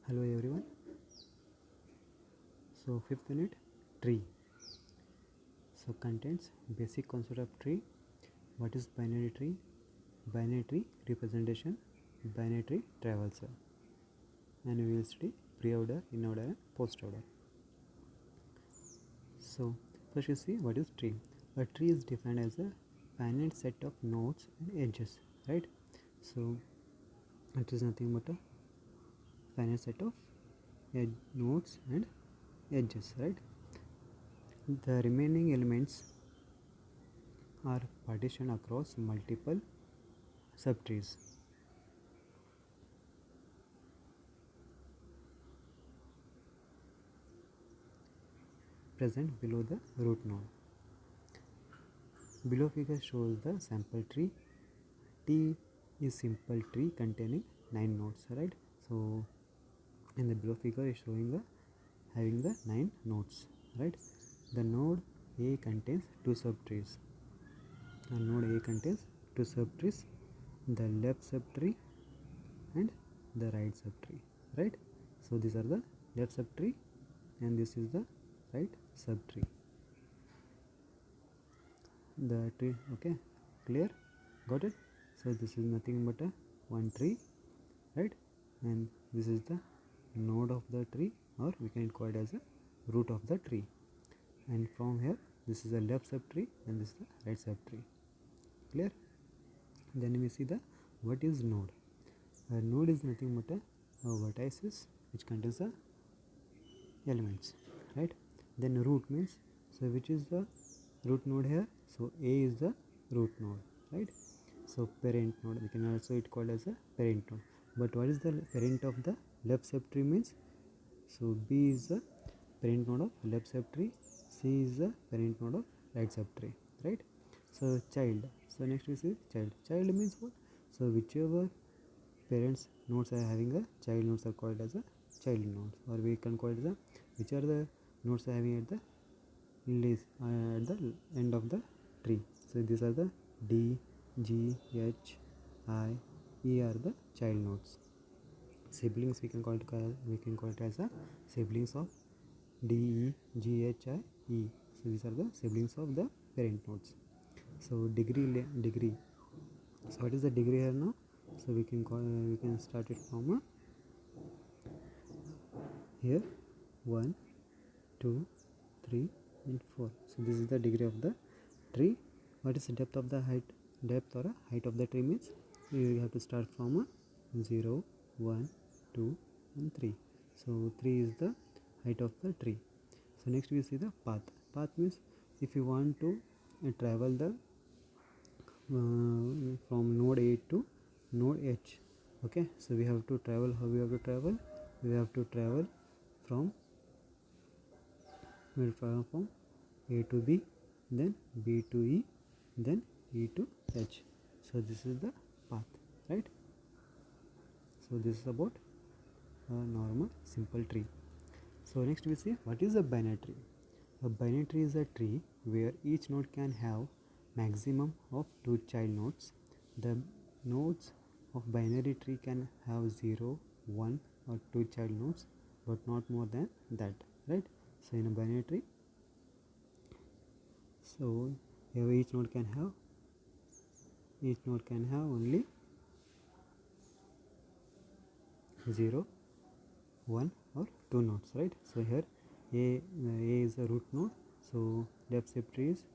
Hello everyone. So fifth unit, tree. So contains basic concept of tree. What is binary tree? Binary tree representation, binary tree traversal, and we will study pre-order, in-order, and post-order. So first you see what is tree. A tree is defined as a finite set of nodes and edges, right? So it is nothing but a finite set of nodes and edges, right? The remaining elements are partitioned across multiple subtrees. Present below the root node. Below figure shows the sample tree. T is simple tree containing 9 nodes, right? So in the below figure is showing the having the 9 nodes, right? The node A contains 2 subtrees. And node A contains 2 subtrees, the left subtree and the right subtree, right? So these are the left subtree and this is the right subtree. The tree, okay, clear, got it? So this is nothing but a one tree, right? And this is the node of the tree, or we can call it as a root of the tree. And from here this is the left subtree and this is the right subtree. Clear? Then we see the what is node. A node is nothing but a vertices which contains the elements, right? Then root means, so which is the root node here? So A is the root node, right? So parent node, we can also it called as a parent node. But what is the parent of the left subtree means? So B is the parent node of left subtree, C is the parent node of right subtree, right? So child. So next we see child. Child means what? So whichever parents nodes are having a child nodes are called as a child nodes, or we can call it as a which are the nodes are having at the least at the end of the tree. So these are the D, G, H, I, E are the child nodes. Siblings we can call it as a siblings of D, E, G, H, I, E. So these are the siblings of the parent nodes. So degree. So what is the degree here now? So we can start it from here 1, 2, 3 and 4. So this is the degree of the tree. What is the depth of the height? Depth or height of the tree means you have to start from 0, 1, 2 and 3. So 3 is the height of the tree. So next we see the path. Path means if you want to travel the from node A to node H. Okay, so we have to travel. How we have to travel? We have to travel from A to B, then B to E, then E to H. So this is the path, right? So this is about a normal simple tree. So next we see what is a binary tree. A binary tree is a tree where each node can have maximum of 2 child nodes. The nodes of binary tree can have 0, 1 or 2 child nodes, but not more than that, right? So in a binary tree, so here each node can have only 0, 1 or 2 nodes, right? So here A is a root node, so left subtree is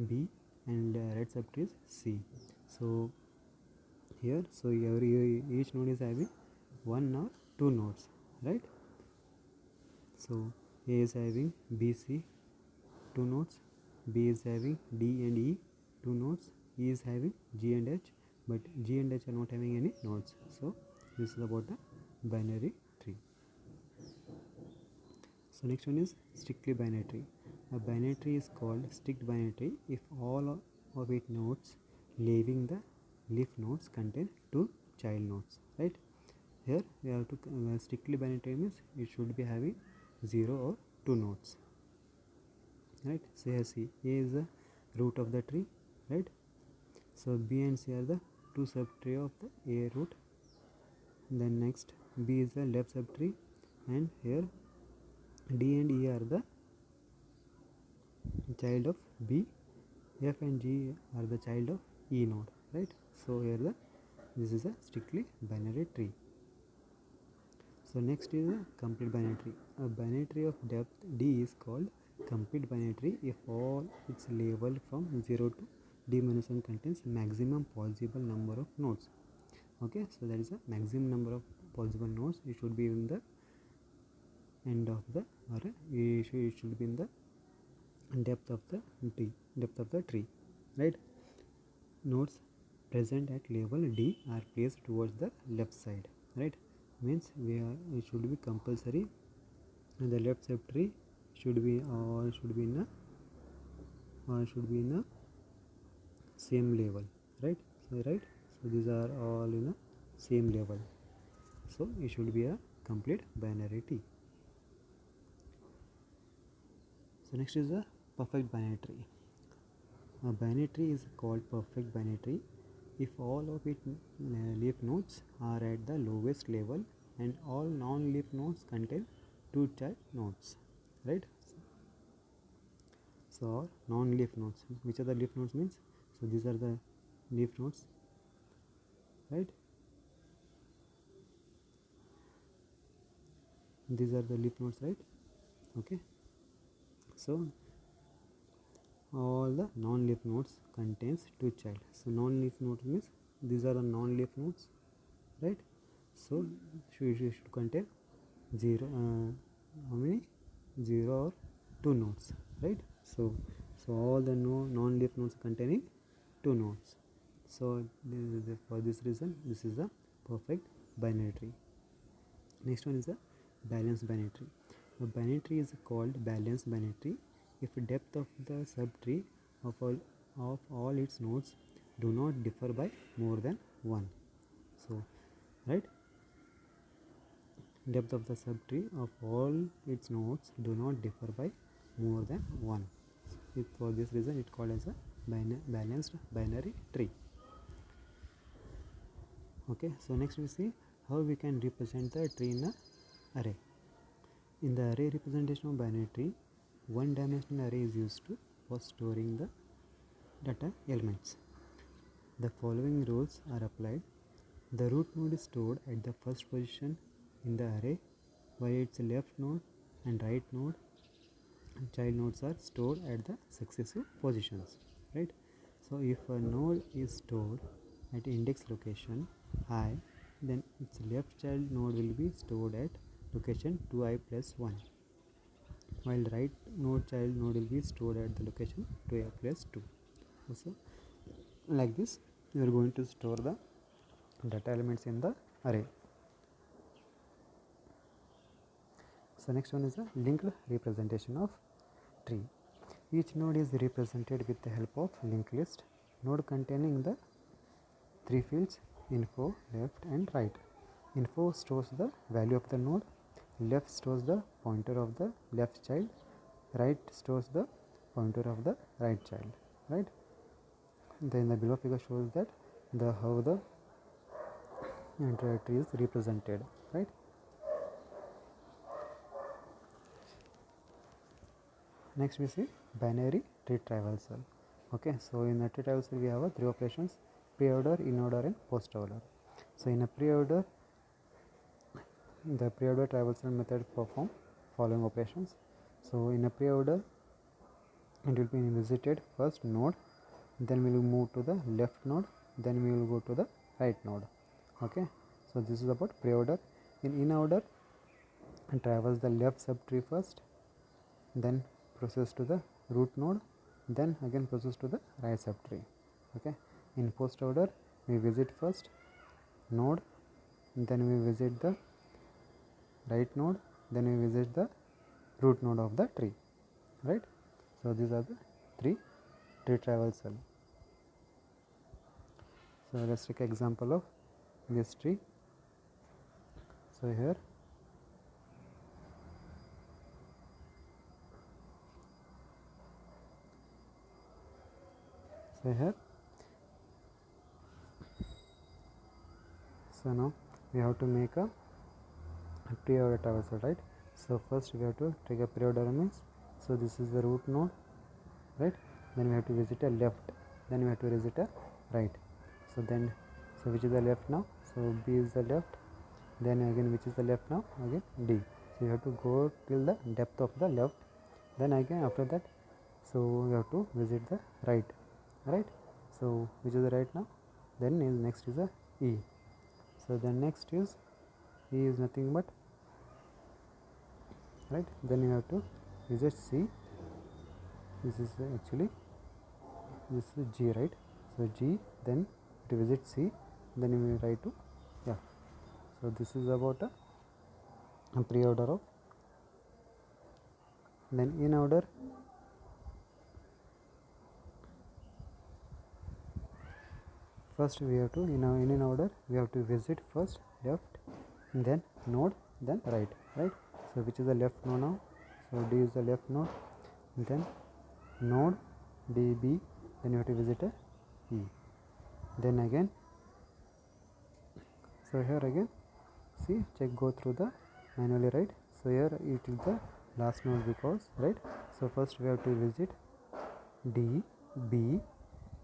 B and right subtree is C. So here, so each node is having 1 or 2 nodes, right? So A is having B, C 2 nodes, B is having D and E 2 nodes, E is having G and H, but G and H are not having any nodes. So this is about the binary tree. So next one is strictly binary tree. A binary tree is called strict binary tree if all of its nodes leaving the leaf nodes contain 2 child nodes, right? Here we have to strictly binary tree means it should be having 0 or 2 nodes, right? So here see A is the root of the tree, right? So B and C are the 2 subtree of the A root. Then next B is the left subtree, and here D and E are the child of B, F and G are the child of E node, right? So here this is a strictly binary tree. So next is a complete binary tree. A binary tree of depth D is called complete binary tree if all its level from 0 to D minus 1 contains maximum possible number of nodes. Okay, so that is a maximum number of possible nodes. It should be in the end of the array. It should be in the depth of the tree, right? Nodes present at level D are placed towards the left side, right? Means it should be compulsory, and the left subtree should be in a same level, right? So these are all in a same level, so it should be a complete binary tree. So next is a perfect binary tree. A binary tree is called perfect binary tree if all of its leaf nodes are at the lowest level and all non-leaf nodes contain two child nodes, right? So non-leaf nodes, which are the leaf nodes means, so these are the leaf nodes, right? These are the leaf nodes, right? Okay, so all the non-leaf nodes contains two child. So non-leaf nodes means these are the non-leaf nodes, right? So should contain 0 how many 0 or 2 nodes, right? So all the non-leaf nodes containing 2 nodes. So for this reason this is a perfect binary tree. Next one is a balanced binary tree. A binary tree is called balanced binary tree if depth of the subtree of all its nodes do not differ by more than 1. So right, depth of the subtree of all its nodes do not differ by more than 1. For this reason it called as a balanced binary tree. Okay, so next we see how we can represent the tree in an array. In the array representation of binary tree, one dimensional array is used for storing the data elements. The following rules are applied. The root node is stored at the first position in the array, while its left node and right node and child nodes are stored at the successive positions, right? So if a node is stored at index location I, then its left child node will be stored at location 2i plus 1, while right node child node will be stored at the location 2i plus 2. So like this you are going to store the data elements in the array. So next one is a linked representation of tree. Each node is represented with the help of linked list node containing the three fields info, left and right. Info stores the value of the node, left stores the pointer of the left child, right stores the pointer of the right child, right? Then the below figure shows that how the entire tree is represented, right? Next we see binary tree traversal. Okay, so in a tree traversal we have three operations: pre-order, in-order and post-order. So in a pre-order, the pre-order traversal method perform following operations. So in a pre-order it will be visited first node, then we will move to the left node, then we will go to the right node. Okay, so this is about pre-order. In order, traverse the left subtree first, then process to the root node, then again process to the right subtree. Okay, in post order we visit first node, then we visit the right node, then we visit the root node of the tree, right? So these are the three tree traversal. So let's take an example of this tree. So here so now we have to make a pre-order traversal, right? So first we have to take a pre-order elements. So this is the root node, right? Then we have to visit a left, then we have to visit a right. So then, so which is the left now? So B is the left, then again which is the left now? Again D. So you have to go till the depth of the left, then again after that, so you have to visit the right, right? So which is the right now? Then is next is a E. So then next is E is nothing but, right? Then you have to visit C. This is actually, this is G, right? So G, then to visit C, then you will write to F. So this is about a pre-order of. Then in order, first we have to in order we have to visit first left, then node, then right, right? So which is the left node now? So D is the left node, then node DB, then you have to visit a E. Then again, so here again, see, check, go through the manually, right? So here it is the last node because, right? So first we have to visit D, B,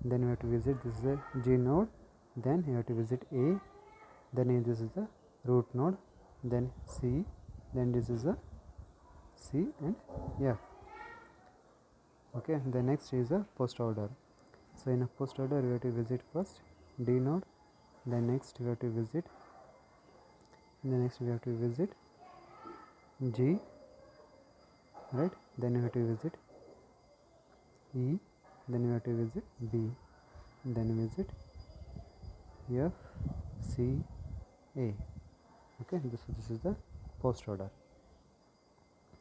then we have to visit, this is a G node, then you have to visit A, then this is the root node, then C, then this is a C and F. Okay, the next is a post order. So in a post order we have to visit first D node, then next we have to visit, G, right? Then you have to visit E, then you have to visit B, then visit F, C, A. Okay, this is the post order,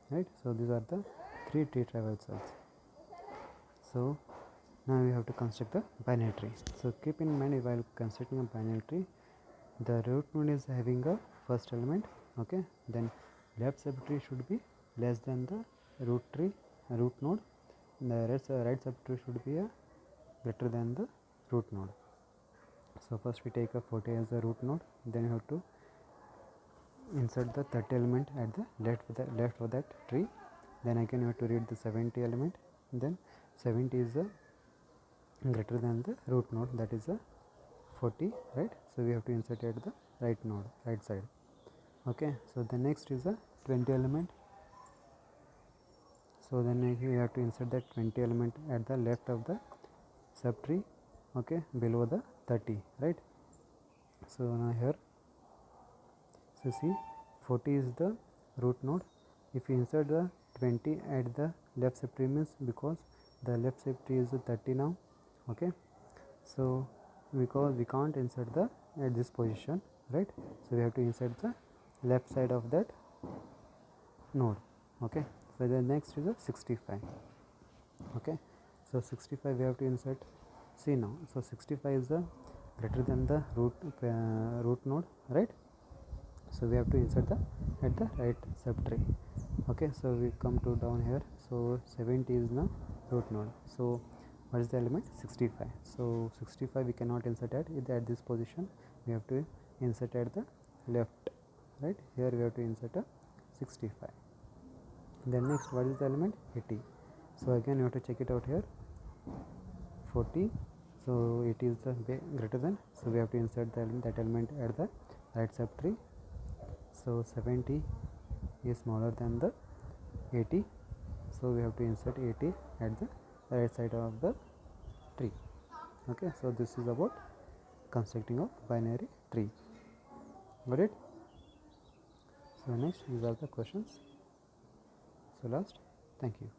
right? So these are the 3 tree traversals. So now we have to construct the binary tree. So keep in mind, while constructing a binary tree, the root node is having a first element, okay? Then left subtree should be less than the root node. The right subtree should be greater than the root node. So first we take a 40 as a root node, then you have to insert the 30 element at the left of that tree. Then again you have to read the 70 element, then 70 is greater than the root node, that is a 40, right? So we have to insert at the right side. Okay, so the next is a 20 element. So then we have to insert that 20 element at the left of the subtree, okay, below the 30, right? So now here, so see, 40 is the root node. If you insert the 20 at the left subtree, means because the left subtree is 30 now, okay? So because we can't insert the at this position, right? So we have to insert the left side of that node, okay? So the next is a 65, okay? So 65 we have to insert. See now, so 65 is the greater than the root node, right? So we have to insert the at the right subtree, okay? So we come to down here. So 70 is the root node. So what is the element? 65. So 65 we cannot insert at this position. We have to insert at the left, right? Here we have to insert a 65. Then next, what is the element? 80. So again you have to check it out here. 40. So 80 is the greater than. So we have to insert that element at the right subtree. So 70 is smaller than the 80. So we have to insert 80 at the right side of the tree. Okay, so this is about constructing a binary tree. Got it? So next, these are the questions. So last, thank you.